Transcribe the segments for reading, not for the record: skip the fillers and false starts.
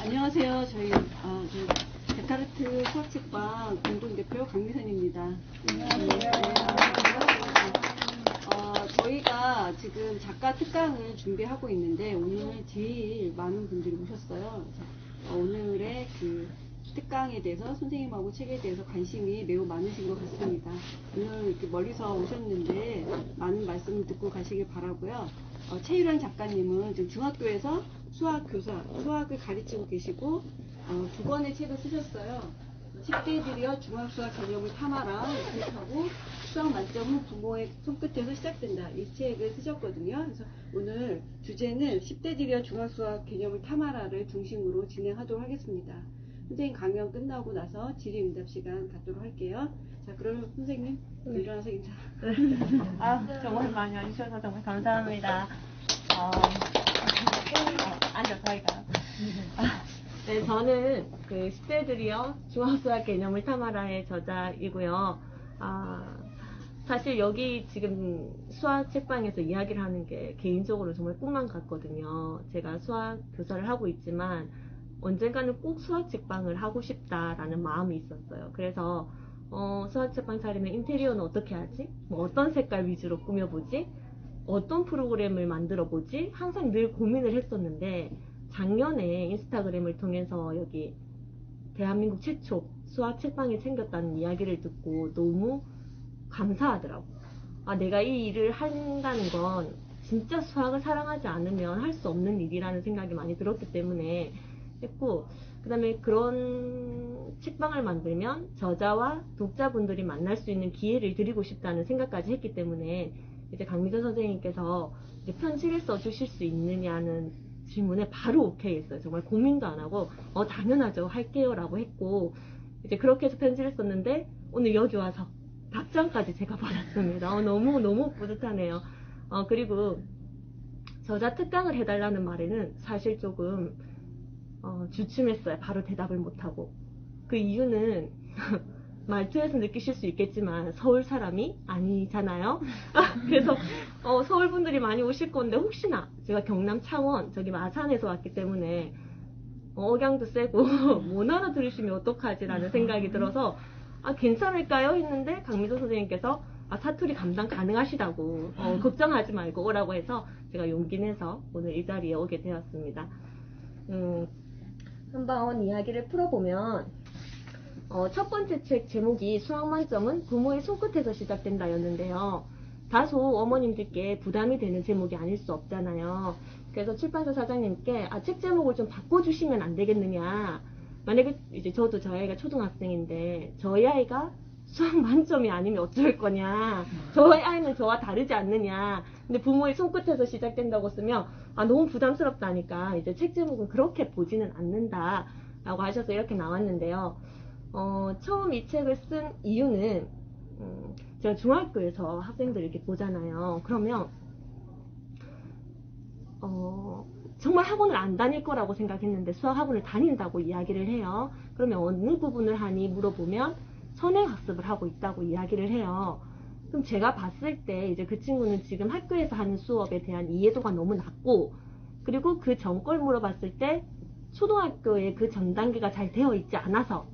안녕하세요. 데카르트 수학책방 공동대표 강미선입니다. 안녕하세요. 저희가 지금 작가 특강을 준비하고 있는데 오늘 제일 많은 분들이 오셨어요. 그래서 오늘의 그 특강에 대해서 선생님하고 책에 대해서 관심이 매우 많으신 것 같습니다. 오늘 이렇게 멀리서 오셨는데 많은 말씀 듣고 가시길 바라고요. 최유란 작가님은 지금 중학교에서 수학을 가르치고 계시고 2권의 책을 쓰셨어요. 10대들이여 중학수학 개념을 탐하라 이렇게 하고 수학 만점은 부모의 손끝에서 시작된다 이 책을 쓰셨거든요. 그래서 오늘 주제는 10대들이여 중학수학 개념을 탐하라를 중심으로 진행하도록 하겠습니다. 선생님 강연 끝나고 나서 질의응답 시간 갖도록 할게요. 자, 그럼 선생님 일어나서 인사. 정말 많이 와주셔서 정말 감사합니다. 앉아서 할까요? 네, 저는 그 10대들이요 중학수학 개념을 탐하라의 저자이고요. 사실 여기 지금 수학 책방에서 이야기를 하는 게 개인적으로 정말 꿈만 같거든요. 제가 수학 교사를 하고 있지만 언젠가는 꼭 수학 책방을 하고 싶다라는 마음이 있었어요. 그래서 수학 책방 차리면 인테리어는 어떻게 하지? 뭐 어떤 색깔 위주로 꾸며보지? 어떤 프로그램을 만들어 보지? 항상 늘 고민을 했었는데 작년에 인스타그램을 통해서 여기 대한민국 최초 수학 책방이 생겼다는 이야기를 듣고 너무 감사하더라고. 내가 이 일을 한다는 건 진짜 수학을 사랑하지 않으면 할 수 없는 일이라는 생각이 많이 들었기 때문에 했고, 그 다음에 그런 책방을 만들면 저자와 독자분들이 만날 수 있는 기회를 드리고 싶다는 생각까지 했기 때문에 이제 강미선 선생님께서 이제 편지를 써주실 수 있느냐는 질문에 바로 오케이 했어요. 정말 고민도 안 하고 당연하죠, 할게요 라고 했고, 이제 그렇게 해서 편지를 썼는데 오늘 여기 와서 답장까지 제가 받았습니다. 너무 뿌듯하네요. 그리고 저자 특강을 해달라는 말에는 사실 조금 주춤했어요. 바로 대답을 못하고. 그 이유는 말투에서 느끼실 수 있겠지만 서울 사람이 아니잖아요. 그래서 서울 분들이 많이 오실 건데 혹시나 제가 경남 창원 저기 마산에서 왔기 때문에 억양도 세고 못 알아들으시면 어떡하지라는 생각이 들어서 괜찮을까요? 했는데 강미선 선생님께서 사투리 감당 가능하시다고 걱정하지 말고 오라고 해서 제가 용기 내서 오늘 이 자리에 오게 되었습니다. 한번 이야기를 풀어보면 첫 번째 책 제목이 수학 만점은 부모의 손끝에서 시작된다 였는데요. 다소 어머님들께 부담이 되는 제목이 아닐 수 없잖아요. 그래서 출판사 사장님께 책 제목을 좀 바꿔주시면 안 되겠느냐. 만약에 이제 저도 저희 아이가 초등학생인데 저희 아이가 수학 만점이 아니면 어쩔 거냐, 저희 아이는 저와 다르지 않느냐, 근데 부모의 손끝에서 시작된다고 쓰면 너무 부담스럽다니까 이제 책 제목은 그렇게 보지는 않는다 라고 하셔서 이렇게 나왔는데요. 처음 이 책을 쓴 이유는 제가 중학교에서 학생들 이렇게 보잖아요. 그러면 정말 학원을 안 다닐 거라고 생각했는데 수학 학원을 다닌다고 이야기를 해요. 그러면 어느 부분을 하니 물어보면 선행학습을 하고 있다고 이야기를 해요. 그럼 제가 봤을 때 이제 그 친구는 지금 학교에서 하는 수업에 대한 이해도가 너무 낮고, 그리고 그 전 걸 물어봤을 때 초등학교에 그 전 단계가 잘 되어 있지 않아서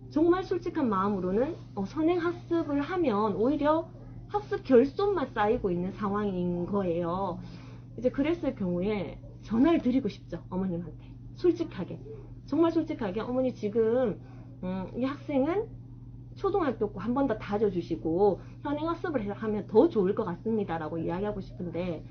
정말 솔직한 마음으로는 선행학습을 하면 오히려 학습 결손만 쌓이고 있는 상황인 거예요. 이제 그랬을 경우에 전화를 드리고 싶죠, 어머님한테. 솔직하게, 정말 솔직하게, 어머니 지금 이 학생은 초등학교 거 한 번 더 다져주시고 선행학습을 하면 더 좋을 것 같습니다 라고 이야기하고 싶은데,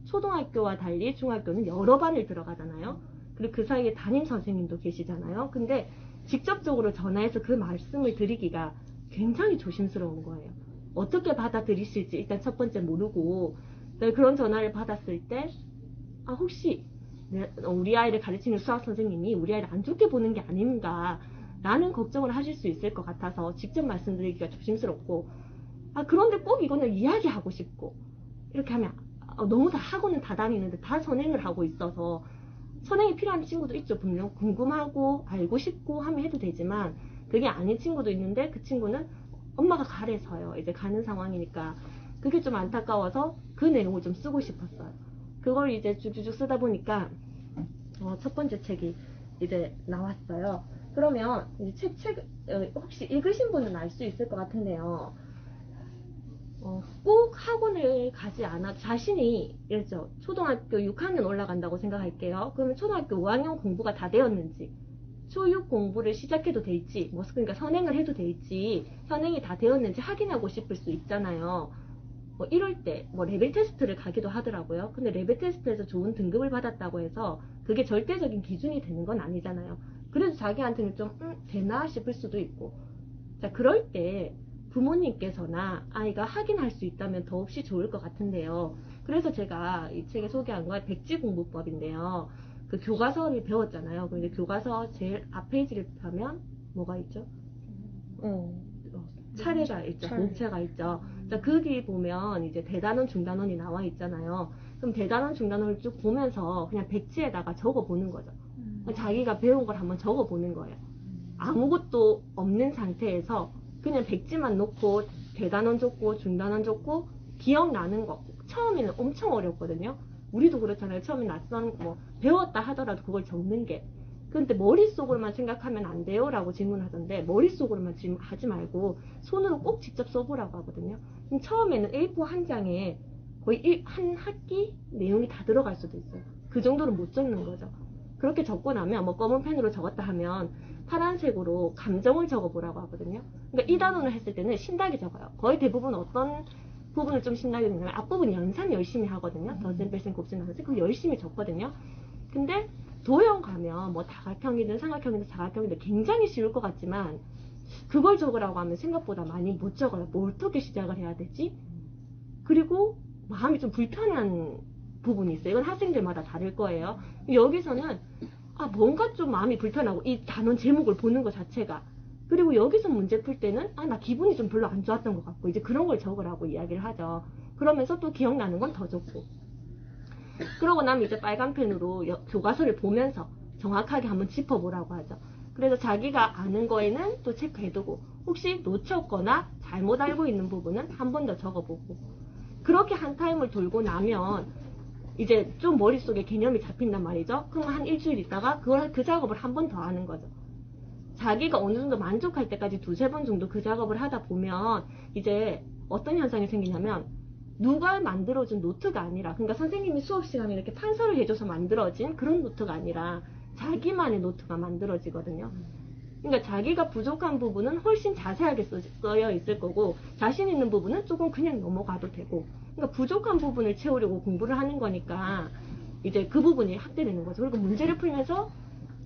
초등학교와 달리 중학교는 여러 반을 들어가잖아요. 그리고 그 사이에 담임 선생님도 계시잖아요. 근데 직접적으로 전화해서 그 말씀을 드리기가 굉장히 조심스러운 거예요. 어떻게 받아들이실지 일단 첫 번째 모르고, 그런 전화를 받았을 때 혹시 우리 아이를 가르치는 수학 선생님이 우리 아이를 안 좋게 보는 게 아닌가 라는 걱정을 하실 수 있을 것 같아서 직접 말씀드리기가 조심스럽고, 그런데 꼭 이거는 이야기하고 싶고, 이렇게 하면 너무 다 학원은 다 다니는데 다 선행을 하고 있어서 선행이 필요한 친구도 있죠. 분명 궁금하고 알고 싶고 하면 해도 되지만 그게 아닌 친구도 있는데 그 친구는 엄마가 가래서요. 이제 가는 상황이니까 그게 좀 안타까워서 그 내용을 좀 쓰고 싶었어요. 그걸 이제 쭉쭉 쓰다 보니까 첫 번째 책이 이제 나왔어요. 그러면 이제 혹시 읽으신 분은 알 수 있을 것 같은데요. 꼭 학원을 가지 않아도 자신이 예죠. 초등학교 6학년 올라간다고 생각할게요. 그러면 초등학교 5학년 공부가 다 되었는지, 초6 공부를 시작해도 될지, 그러니까 선행을 해도 될지, 선행이 다 되었는지 확인하고 싶을 수 있잖아요. 이럴 때 레벨 테스트를 가기도 하더라고요. 근데 레벨 테스트에서 좋은 등급을 받았다고 해서 그게 절대적인 기준이 되는 건 아니잖아요. 그래도 자기한테는 좀 되나 싶을 수도 있고. 자, 그럴 때 부모님께서나 아이가 확인할 수 있다면 더없이 좋을 것 같은데요. 그래서 제가 이 책에 소개한 건 백지공부법인데요. 그 교과서를 배웠잖아요. 근데 교과서 제일 앞 페이지를 펴면 뭐가 있죠? 차례가 있죠. 목차가 있죠. 자, 거기 보면 이제 대단원, 중단원이 나와 있잖아요. 그럼 대단원, 중단원을 쭉 보면서 그냥 백지에다가 적어 보는 거죠. 자기가 배운 걸 한번 적어 보는 거예요. 아무것도 없는 상태에서 그냥 백지만 놓고 대단원 적고 중단원 적고 기억나는 거. 처음에는 엄청 어렵거든요. 우리도 그렇잖아요. 처음에 낯선 배웠다 하더라도 그걸 적는 게. 근데 머릿속으로만 생각하면 안 돼요? 라고 질문하던데 머릿속으로만 하지 말고 손으로 꼭 직접 써보라고 하거든요. 그럼 처음에는 A4 한 장에 거의 한 학기 내용이 다 들어갈 수도 있어요. 그 정도는 못 적는 거죠. 그렇게 적고 나면 검은 펜으로 적었다 하면 파란색으로 감정을 적어보라고 하거든요. 그러니까 이 단원을 했을 때는 신나게 적어요. 거의 대부분 어떤 부분을 좀 신나게 적냐면 앞부분 연산 열심히 하거든요. 덧셈, 뺄셈, 곱셈, 나눗셈 그거 열심히 적거든요. 근데 도형 가면 다각형이든 삼각형이든 사각형이든 굉장히 쉬울 것 같지만 그걸 적으라고 하면 생각보다 많이 못 적어요. 어떻게 시작을 해야 되지? 그리고 마음이 좀 불편한 부분이 있어요. 이건 학생들마다 다를 거예요. 여기서는 뭔가 좀 마음이 불편하고 이 단원 제목을 보는 것 자체가 그리고 여기서 문제 풀 때는 나 기분이 좀 별로 안 좋았던 것 같고 이제 그런 걸 적으라고 이야기를 하죠. 그러면서 또 기억나는 건 더 적고 그러고 나면 이제 빨간 펜으로 교과서를 보면서 정확하게 한번 짚어보라고 하죠. 그래서 자기가 아는 거에는 또 체크해두고 혹시 놓쳤거나 잘못 알고 있는 부분은 한 번 더 적어보고 그렇게 한 타임을 돌고 나면 이제 좀 머릿속에 개념이 잡힌단 말이죠. 그럼 한 일주일 있다가 그 작업을 한 번 더 하는 거죠. 자기가 어느 정도 만족할 때까지 두세 번 정도 그 작업을 하다 보면 이제 어떤 현상이 생기냐면 누가 만들어준 노트가 아니라 그러니까 선생님이 수업 시간에 이렇게 판서를 해줘서 만들어진 그런 노트가 아니라 자기만의 노트가 만들어지거든요. 그러니까 자기가 부족한 부분은 훨씬 자세하게 써여 있을 거고 자신 있는 부분은 조금 그냥 넘어가도 되고 그러니까 부족한 부분을 채우려고 공부를 하는 거니까 이제 그 부분이 확대되는 거죠. 그리고 문제를 풀면서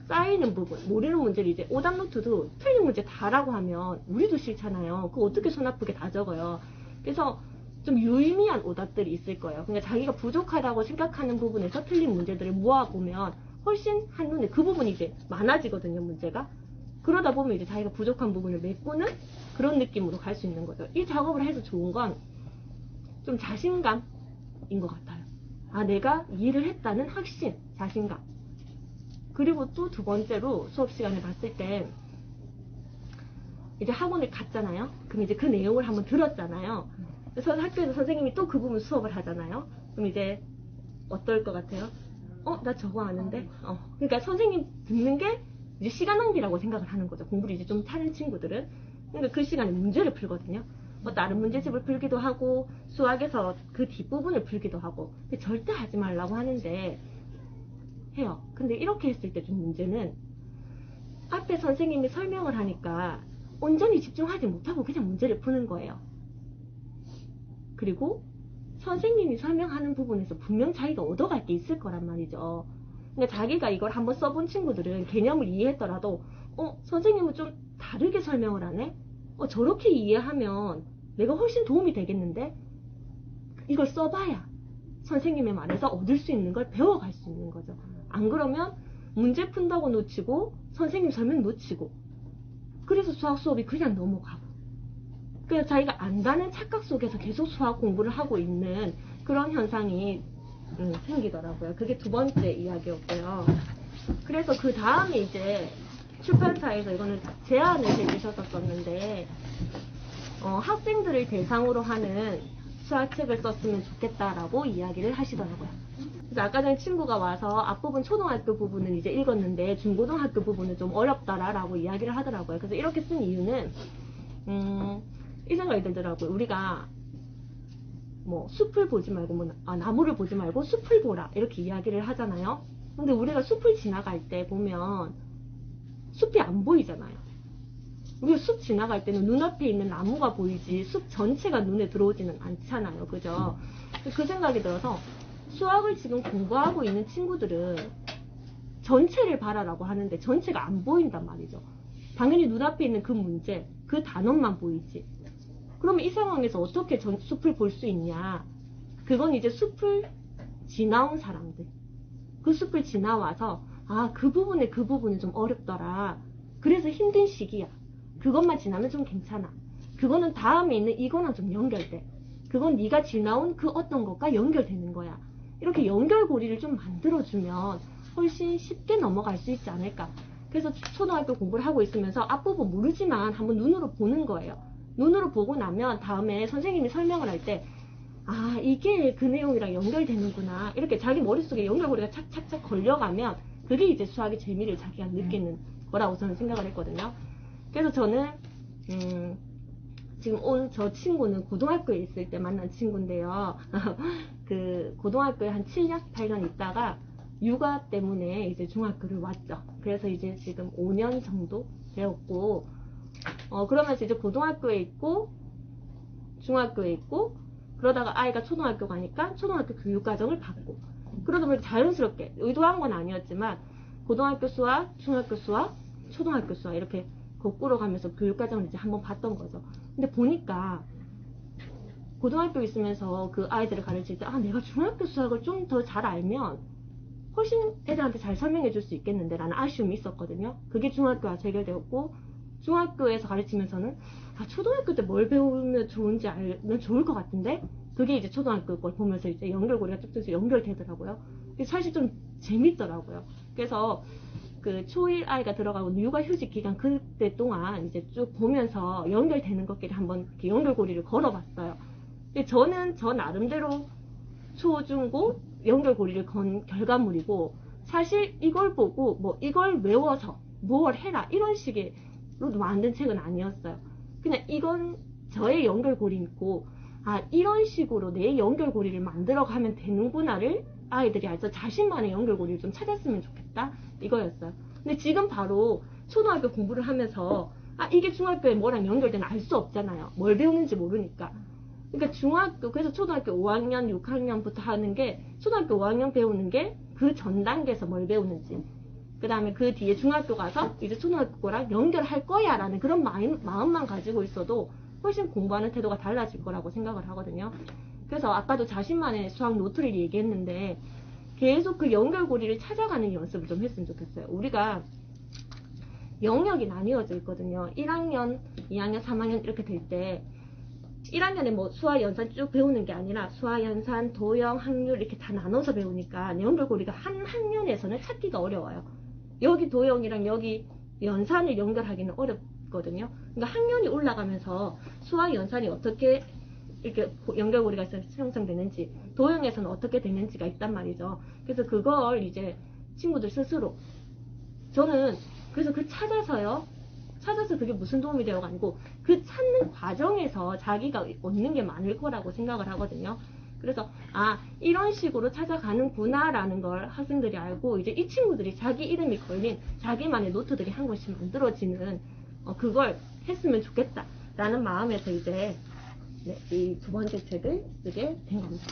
쌓이는 부분, 모르는 문제를 이제 오답 노트도 틀린 문제 다라고 하면 우리도 싫잖아요. 그거 어떻게 손 아프게 다 적어요. 그래서 좀 유의미한 오답들이 있을 거예요. 그러니까 자기가 부족하다고 생각하는 부분에서 틀린 문제들을 모아보면 훨씬 한눈에 그 부분이 이제 많아지거든요, 문제가. 그러다 보면 이제 자기가 부족한 부분을 메꾸는 그런 느낌으로 갈 수 있는 거죠. 이 작업을 해서 좋은 건 좀 자신감인 것 같아요. 내가 이해를 했다는 확신, 자신감. 그리고 또 두 번째로 수업 시간에 봤을 때 이제 학원을 갔잖아요. 그럼 이제 그 내용을 한번 들었잖아요. 그래서 학교에서 선생님이 또 그 부분 수업을 하잖아요. 그럼 이제 어떨 것 같아요? 나 저거 아는데? 그러니까 선생님 듣는 게 이제 시간 낭비라고 생각을 하는 거죠. 공부를 이제 좀 타는 친구들은. 그러니까 그 시간에 문제를 풀거든요. 다른 문제집을 풀기도 하고 수학에서 그 뒷부분을 풀기도 하고 근데 절대 하지 말라고 하는데 해요. 근데 이렇게 했을 때 좀 문제는 앞에 선생님이 설명을 하니까 온전히 집중하지 못하고 그냥 문제를 푸는 거예요. 그리고 선생님이 설명하는 부분에서 분명 자기가 얻어갈 게 있을 거란 말이죠. 그러니까 자기가 이걸 한번 써본 친구들은 개념을 이해했더라도 선생님은 좀 다르게 설명을 하네? 저렇게 이해하면 내가 훨씬 도움이 되겠는데? 이걸 써봐야 선생님의 말에서 얻을 수 있는 걸 배워갈 수 있는 거죠. 안 그러면 문제 푼다고 놓치고 선생님 설명 놓치고 그래서 수학 수업이 그냥 넘어가고 그래서 자기가 안다는 착각 속에서 계속 수학 공부를 하고 있는 그런 현상이 생기더라고요. 그게 두 번째 이야기였고요. 그래서 그 다음에 이제 출판사에서 이거는 제안을 해주셨었는데 학생들을 대상으로 하는 수학책을 썼으면 좋겠다라고 이야기를 하시더라고요. 그래서 아까 전에 친구가 와서 앞부분 초등학교 부분은 이제 읽었는데 중고등학교 부분은 좀 어렵더라라고 이야기를 하더라고요. 그래서 이렇게 쓴 이유는 이 생각이 들더라고요. 우리가 뭐 숲을 보지 말고 나무를 보지 말고 숲을 보라 이렇게 이야기를 하잖아요. 근데 우리가 숲을 지나갈 때 보면 숲이 안 보이잖아요. 우리가 숲 지나갈 때는 눈앞에 있는 나무가 보이지 숲 전체가 눈에 들어오지는 않잖아요. 그죠? 그 생각이 들어서 수학을 지금 공부하고 있는 친구들은 전체를 봐라라고 하는데 전체가 안 보인단 말이죠. 당연히 눈앞에 있는 그 문제, 그 단원만 보이지. 그러면 이 상황에서 어떻게 숲을 볼 수 있냐? 그건 이제 숲을 지나온 사람들. 그 숲을 지나와서 그 부분은 좀 어렵더라. 그래서 힘든 시기야. 그것만 지나면 좀 괜찮아. 그거는 다음에 있는 이거랑 좀 연결돼. 그건 네가 지나온 그 어떤 것과 연결되는 거야. 이렇게 연결고리를 좀 만들어주면 훨씬 쉽게 넘어갈 수 있지 않을까. 그래서 초등학교 공부를 하고 있으면서 앞부분 모르지만 한번 눈으로 보는 거예요. 눈으로 보고 나면 다음에 선생님이 설명을 할 때 이게 그 내용이랑 연결되는구나. 이렇게 자기 머릿속에 연결고리가 착착착 걸려가면 그게 이제 수학의 재미를 자기가 느끼는 거라고 저는 생각을 했거든요. 그래서 저는 지금 온 저 친구는 고등학교에 있을 때 만난 친구인데요. 그 고등학교에 한 7년, 8년 있다가 육아 때문에 이제 중학교를 왔죠. 그래서 이제 지금 5년 정도 되었고, 그러면서 이제 고등학교에 있고, 중학교에 있고, 그러다가 아이가 초등학교 가니까 초등학교 교육과정을 받고, 그러다 보니 자연스럽게, 의도한 건 아니었지만, 고등학교 수학, 중학교 수학, 초등학교 수학, 이렇게 거꾸로 가면서 교육과정을 이제 한번 봤던 거죠. 근데 보니까, 고등학교 있으면서 그 아이들을 가르칠 때, 내가 중학교 수학을 좀 더 잘 알면, 훨씬 애들한테 잘 설명해 줄 수 있겠는데 라는 아쉬움이 있었거든요. 그게 중학교와 해결되었고, 중학교에서 가르치면서는 초등학교 때 뭘 배우면 좋은지 알면 좋을 것 같은데, 그게 이제 초등학교 걸 보면서 이제 연결고리가 쭉쭉 연결되더라고요. 사실 좀 재밌더라고요. 그래서 그 초1 아이가 들어가고 육아휴직 기간 그때 동안 이제 쭉 보면서 연결되는 것끼리 한번 이렇게 연결고리를 걸어봤어요. 저는 저 나름대로 초, 중, 고 연결고리를 건 결과물이고, 사실 이걸 보고 뭐 이걸 외워서 뭘 해라 이런 식으로 만든 책은 아니었어요. 그냥 이건 저의 연결고리고, 이런 식으로 내 연결고리를 만들어가면 되는구나를 아이들이 알죠. 자신만의 연결고리를 좀 찾았으면 좋겠다 이거였어요. 근데 지금 바로 초등학교 공부를 하면서 이게 중학교에 뭐랑 연결되나 알 수 없잖아요. 뭘 배우는지 모르니까. 그러니까 그래서 초등학교 5학년, 6학년부터 하는 게, 초등학교 5학년 배우는 게 그 전 단계에서 뭘 배우는지, 그 다음에 그 뒤에 중학교 가서 이제 초등학교랑 연결할 거야 라는 그런 마음만 가지고 있어도 훨씬 공부하는 태도가 달라질 거라고 생각을 하거든요. 그래서 아까도 자신만의 수학 노트를 얘기했는데, 계속 그 연결고리를 찾아가는 연습을 좀 했으면 좋겠어요. 우리가 영역이 나뉘어져 있거든요. 1학년, 2학년, 3학년 이렇게 될 때, 1학년에 뭐 수화, 연산 쭉 배우는 게 아니라 수화, 연산, 도형, 확률 이렇게 다 나눠서 배우니까 연결고리가 한 학년에서는 찾기가 어려워요. 여기 도형이랑 여기 연산을 연결하기는 어렵거든요. 그러니까 학년이 올라가면서 수화, 연산이 어떻게 이렇게 연결고리가 형성되는지, 도형에서는 어떻게 되는지가 있단 말이죠. 그래서 그걸 이제 친구들 스스로, 저는 그래서 찾아서 그게 무슨 도움이 되어가 아니고 그 찾는 과정에서 자기가 얻는 게 많을 거라고 생각을 하거든요. 그래서 이런 식으로 찾아가는구나 라는 걸 학생들이 알고, 이제 이 친구들이 자기 이름이 걸린 자기만의 노트들이 한 권씩 만들어지는 그걸 했으면 좋겠다 라는 마음에서 이제 이 두 번째 책을 쓰게 된 겁니다.